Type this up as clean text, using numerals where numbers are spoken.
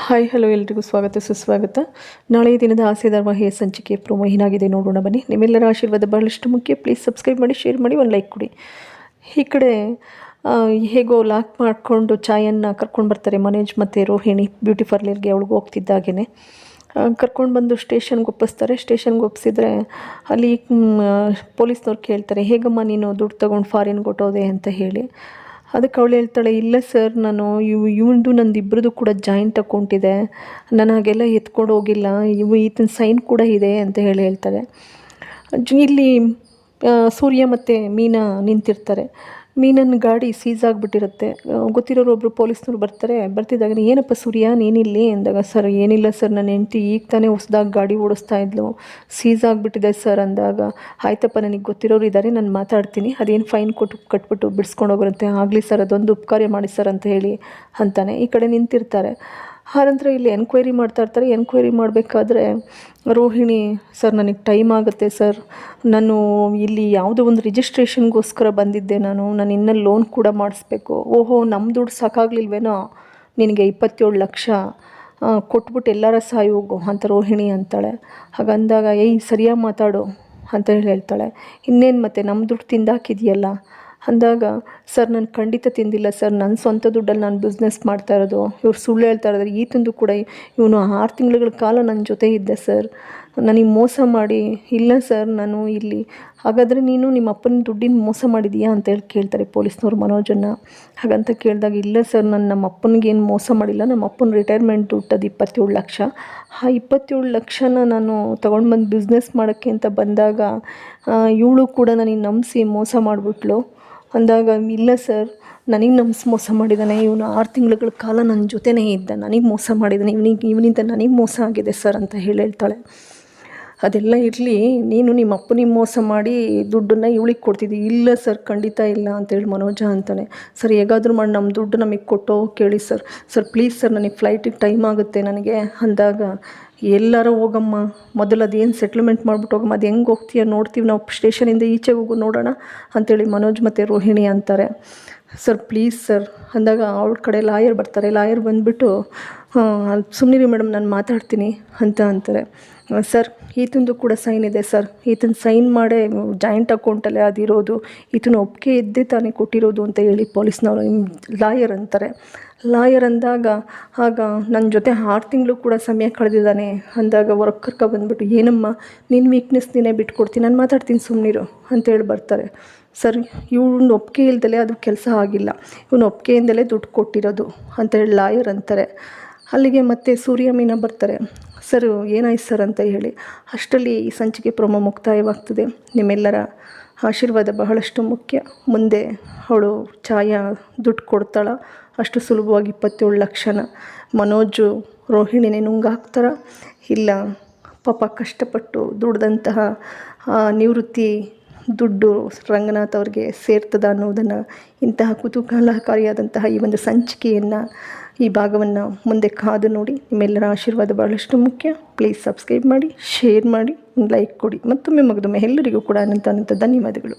Hi hello ಎಲ್ರಿಗೂ ಸ್ವಾಗತ ಸುಸ್ವಾಗತ. ನಾಳೆಯ ದಿನದ ಆಸೆ ಧಾರಾವಾಹಿಯ ಸಂಚಿಕೆ ಪ್ರೋಮೋ ಏನಾಗಿದೆ ನೋಡೋಣ ಬನ್ನಿ. ನಿಮ್ಮೆಲ್ಲರ ಆಶೀರ್ವಾದ ಬಹಳಷ್ಟು ಮುಖ್ಯ. ಪ್ಲೀಸ್ ಸಬ್ಸ್ಕ್ರೈಬ್ ಮಾಡಿ, ಶೇರ್ ಮಾಡಿ, ಒಂದು ಲೈಕ್ ಕೊಡಿ. ಈ ಕಡೆ ಹೇಗೋ ಲಾಕ್ ಮಾಡಿಕೊಂಡು ಚಾಯನ್ನು ಕರ್ಕೊಂಡು ಬರ್ತಾರೆ ಮನೋಜ್ ಮತ್ತು ರೋಹಿಣಿ ಬ್ಯೂಟಿ ಪಾರ್ಲರ್ಗೆ. ಅವಳಿಗೆ ಹೋಗ್ತಿದ್ದಾಗೇ ಕರ್ಕೊಂಡು ಬಂದು ಸ್ಟೇಷನ್ಗೆ ಒಪ್ಪಿಸ್ತಾರೆ. ಸ್ಟೇಷನ್ಗೆ ಒಪ್ಪಿಸಿದ್ರೆ ಅಲ್ಲಿ ಪೊಲೀಸ್ನವ್ರು ಕೇಳ್ತಾರೆ, ಹೇಗಮ್ಮ ನೀನು ದುಡ್ಡು ತೊಗೊಂಡು ಫಾರಿನ್ಗೆ ಹೊಟ್ಟೋದೆ ಅಂತ ಹೇಳಿ. ಅದಕ್ಕೆ ಅವಳು ಹೇಳ್ತಾಳೆ, ಇಲ್ಲ ಸರ್, ನಾನು ಇವಂದು ನಂದು ಇಬ್ಬರದು ಕೂಡ ಜಾಯಿಂಟ್ ಅಕೌಂಟ್ ಇದೆ, ನಾನು ಹಾಗೆಲ್ಲ ಎತ್ಕೊಂಡು ಹೋಗಿಲ್ಲ, ಈತನ ಸೈನ್ ಕೂಡ ಇದೆ ಅಂತ ಹೇಳ್ತಾಳೆ. ಇಲ್ಲಿ ಸೂರ್ಯ ಮತ್ತು ಮೀನಾ ನಿಂತಿರ್ತಾರೆ. ಮೀನನ್ನ ಗಾಡಿ ಸೀಸ್ ಆಗಿಬಿಟ್ಟಿರುತ್ತೆ. ಗೊತ್ತಿರೋರು ಒಬ್ಬರು ಪೊಲೀಸ್ನವ್ರು ಬರ್ತಿದ್ದಾಗ ಏನಪ್ಪ ಸೂರ್ಯ ನೀನಿಲ್ಲಿ ಅಂದಾಗ, ಸರ್ ಏನಿಲ್ಲ ಸರ್, ನನ್ನ ಹೆಂಡ್ತಿ ಈಗ ತಾನೇ ಹೊಸ್ದಾಗಿ ಗಾಡಿ ಓಡಿಸ್ತಾ ಇದ್ಲು, ಸೀಸ್ ಆಗಿಬಿಟ್ಟಿದೆ ಸರ್ ಅಂದಾಗ, ಆಯ್ತಪ್ಪ ನನಗೆ ಗೊತ್ತಿರೋರು ಇದ್ದಾರೆ, ನಾನು ಮಾತಾಡ್ತೀನಿ, ಅದೇನು ಫೈನ್ ಕಟ್ಬಿಟ್ಟು ಬಿಡಿಸ್ಕೊಂಡು ಹೋಗ್ರಂತೆ, ಆಗಲಿ ಸರ್ ಅದೊಂದು ಉಪಕಾರ ಮಾಡಿ ಸರ್ ಅಂತ ಹೇಳಿ ಅಂತಾನೆ ಈ ಕಡೆ ನಿಂತಿರ್ತಾರೆ. ಆನಂತರ ಇಲ್ಲಿ ಎನ್ಕ್ವೈರಿ ಮಾಡ್ತಾಯಿರ್ತಾರೆ. ಎನ್ಕ್ವೈರಿ ಮಾಡಬೇಕಾದ್ರೆ ರೋಹಿಣಿ, ಸರ್ ನನಗೆ ಟೈಮ್ ಆಗುತ್ತೆ ಸರ್, ನಾನು ಇಲ್ಲಿ ಯಾವುದೋ ಒಂದು ರಿಜಿಸ್ಟ್ರೇಷನ್ಗೋಸ್ಕರ ಬಂದಿದ್ದೆ, ನಾನು ಇನ್ನೂ ಲೋನ್ ಕೂಡ ಮಾಡಿಸ್ಬೇಕು. ಓಹೋ, ನಮ್ಮ ದುಡ್ಡು ಸಾಕಾಗಲಿಲ್ವೇನೋ ನಿನಗೆ 27 ಲಕ್ಷ ಕೊಟ್ಬಿಟ್ಟು ಎಲ್ಲರ ಸಾಯಿ ಹೋಗು ಅಂತ ರೋಹಿಣಿ ಅಂತಾಳೆ. ಹಾಗಂದಾಗ ಏಯ್ ಸರಿಯಾಗಿ ಮಾತಾಡು ಅಂತ ಹೇಳ್ತಾಳೆ. ಇನ್ನೇನು ಮತ್ತೆ ನಮ್ಮ ದುಡ್ಡು ತಿಂದಾಕಿದೆಯಲ್ಲ ಅಂದಾಗ, ಸರ್ ನಾನು ಖಂಡಿತ ತಿಂದಿಲ್ಲ ಸರ್, ನನ್ನ ಸ್ವಂತ ದುಡ್ಡಲ್ಲಿ ನಾನು ಬಿಸ್ನೆಸ್ ಮಾಡ್ತಾ ಇರೋದು, ಇವ್ರು ಸುಳ್ಳು ಹೇಳ್ತಾ ಇರೋದು. ಈತಂದು ಕೂಡ ಇವನು 6 ತಿಂಗಳ ಕಾಲ ನನ್ನ ಜೊತೆ ಇದ್ದೆ ಸರ್, ನನಗೆ ಮೋಸ ಮಾಡಿ. ಇಲ್ಲ ಸರ್ ನಾನು ಇಲ್ಲಿ, ಹಾಗಾದರೆ ನೀನು ನಿಮ್ಮ ಅಪ್ಪನ ದುಡ್ಡಿನ ಮೋಸ ಮಾಡಿದೀಯಾ ಅಂತ ಹೇಳಿ ಕೇಳ್ತಾರೆ ಪೊಲೀಸ್ನವ್ರು ಮನೋಜನ್ನು. ಹಾಗಂತ ಕೇಳಿದಾಗ, ಇಲ್ಲ ಸರ್ ನಾನು ನಮ್ಮ ಅಪ್ಪನಿಗೇನು ಮೋಸ ಮಾಡಿಲ್ಲ, ನಮ್ಮ ಅಪ್ಪನ ರಿಟೈರ್ಮೆಂಟ್ ದುಡ್ಡದು 27 ಲಕ್ಷ, ಆ 27 ಲಕ್ಷನ ನಾನು ತೊಗೊಂಡು ಬಂದು ಬಿಸ್ನೆಸ್ ಮಾಡೋಕ್ಕೆ ಅಂತ ಬಂದಾಗ ಇವಳು ಕೂಡ ನನಗೆ ನಂಬಿಸಿ ಮೋಸ ಮಾಡಿಬಿಟ್ಲು ಅಂದಾಗ, ಇಲ್ಲ ಸರ್ ನನಗೆ ಮೋಸ ಮಾಡಿದ್ದಾನೆ ಇವನು, 6 ತಿಂಗಳ ಕಾಲ ನನ್ನ ಜೊತೆನೇ ಇದ್ದ, ನನಗೆ ಮೋಸ ಮಾಡಿದ್ದಾನೆ, ಇವನಿಂದ ನನಗೆ ಮೋಸ ಆಗಿದೆ ಸರ್ ಅಂತ ಹೇಳ್ತಾಳೆ. ಅದೆಲ್ಲ ಇರಲಿ, ನೀನು ನಿಮ್ಮ ಅಪ್ಪನಿಗೆ ಮೋಸ ಮಾಡಿ ದುಡ್ಡನ್ನು ಇವಳಿಗೆ ಕೊಡ್ತಿದ್ದಿ. ಇಲ್ಲ ಸರ್ ಖಂಡಿತ ಇಲ್ಲ ಅಂತೇಳಿ ಮನೋಜ ಅಂತಾನೆ. ಸರ್ ಹೇಗಾದರೂ ಮಾಡಿ ನಮ್ಮ ದುಡ್ಡು ನಮಗೆ ಕೊಟ್ಟೋ ಕೇಳಿ ಸರ್, ಸರ್ ಪ್ಲೀಸ್ ಸರ್ ನನಗೆ ಫ್ಲೈಟಿಗೆ ಟೈಮ್ ಆಗುತ್ತೆ ನನಗೆ ಅಂದಾಗ, ಎಲ್ಲರೂ ಹೋಗಮ್ಮ, ಮೊದಲು ಅದೇನು ಸೆಟ್ಲ್ಮೆಂಟ್ ಮಾಡ್ಬಿಟ್ಟು ಹೋಗಮ್ಮ, ಅದು ಹೆಂಗೆ ಹೋಗ್ತೀಯ ನೋಡ್ತೀವಿ ನಾವು, ಸ್ಟೇಷನಿಂದ ಈಚೆ ಹೋಗು ನೋಡೋಣ ಅಂತೇಳಿ ಮನೋಜ್ ಮತ್ತು ರೋಹಿಣಿ ಅಂತಾರೆ. ಸರ್ ಪ್ಲೀಸ್ ಸರ್ ಅಂದಾಗ ಅವಳ ಕಡೆ ಲಾಯರ್ ಬರ್ತಾರೆ. ಲಾಯರ್ ಬಂದುಬಿಟ್ಟು, ಸುಮ್ಮನಿರಿ ಮೇಡಮ್ ನಾನು ಮಾತಾಡ್ತೀನಿ ಅಂತ ಅಂತಾರೆ. ಸರ್ ಈತಂದು ಕೂಡ ಸೈನ್ ಇದೆ ಸರ್, ಈತನ ಸೈನ್ ಮಾಡೇ ಜಾಯಿಂಟ್ ಅಕೌಂಟಲ್ಲೇ ಅದಿರೋದು, ಈತನ ಒಪ್ಪಿಗೆ ಇದ್ದೇ ತಾನೇ ಕೊಟ್ಟಿರೋದು ಅಂತ ಹೇಳಿ ಪೊಲೀಸ್ನವರು ಲಾಯರ್ ಅಂತಾರೆ. ಲಾಯರ್ ಅಂದಾಗ, ಆಗ ನನ್ನ ಜೊತೆ 6 ತಿಂಗಳು ಕೂಡ ಸಮಯ ಕಳೆದಿದ್ದಾನೆ ಅಂದಾಗ ಹೊರಗೆ ಕರ್ಕೊಬಂದ್ಬಿಟ್ಟು, ಏನಮ್ಮ ನಿನ್ನ ವೀಕ್ನೆಸ್ ನೀನೇ ಬಿಟ್ಕೊಡ್ತೀನಿ, ನಾನು ಮಾತಾಡ್ತೀನಿ ಸುಮ್ಮನಿರು ಅಂತೇಳಿ ಬರ್ತಾರೆ. ಸರ್ ಇವನು ಒಪ್ಪಿಗೆ ಇಲ್ದಲೇ ಅದು ಕೆಲಸ ಆಗಿಲ್ಲ, ಇವನು ಒಪ್ಪಿಗೆಯಿಂದಲೇ ದುಡ್ಡು ಕೊಟ್ಟಿರೋದು ಅಂತೇಳಿ ಲಾಯರ್ ಅಂತಾರೆ. ಅಲ್ಲಿಗೆ ಮತ್ತೆ ಸೂರ್ಯ ಮೀನಾ ಬರ್ತಾರೆ. ಸರ್ ಏನಾಯ್ತು ಸರ್ ಅಂತ ಹೇಳಿ. ಅಷ್ಟರಲ್ಲಿ ಈ ಸಂಚಿಕೆ ಪ್ರೋಮೋ ಮುಕ್ತಾಯವಾಗ್ತದೆ. ನಿಮ್ಮೆಲ್ಲರ ಆಶೀರ್ವಾದ ಬಹಳಷ್ಟು ಮುಖ್ಯ. ಮುಂದೆ ಅವಳು ಛಾಯಾ ದುಡ್ಡು ಕೊಡ್ತಾಳ ಅಷ್ಟು ಸುಲಭವಾಗಿ 27 ಲಕ್ಷನ ಮನೋಜು ರೋಹಿಣಿನೇ ನುಂಗಾಕ್ತಾರ, ಇಲ್ಲ ಪಾಪ ಕಷ್ಟಪಟ್ಟು ದುಡ್ದಂತಹ ನಿವೃತ್ತಿ ದುಡ್ಡು ರಂಗನಾಥ್ ಅವ್ರಿಗೆ ಸೇರ್ತದ ಅನ್ನೋದನ್ನು, ಇಂತಹ ಕುತೂಹಲಕಾರಿಯಾದಂತಹ ಈ ಒಂದು ಸಂಚಿಕೆಯನ್ನು, ಈ ಭಾಗವನ್ನು ಮುಂದೆ ಕಾದು ನೋಡಿ. ನಿಮ್ಮೆಲ್ಲರ ಆಶೀರ್ವಾದ ಬಹಳಷ್ಟು ಮುಖ್ಯ. ಪ್ಲೀಸ್ ಸಬ್ಸ್ಕ್ರೈಬ್ ಮಾಡಿ, ಶೇರ್ ಮಾಡಿ, ಲೈಕ್ ಕೊಡಿ. ಮತ್ತೊಮ್ಮೆ ಎಲ್ಲರಿಗೂ ಕೂಡ ಅನಂತ ಧನ್ಯವಾದಗಳು.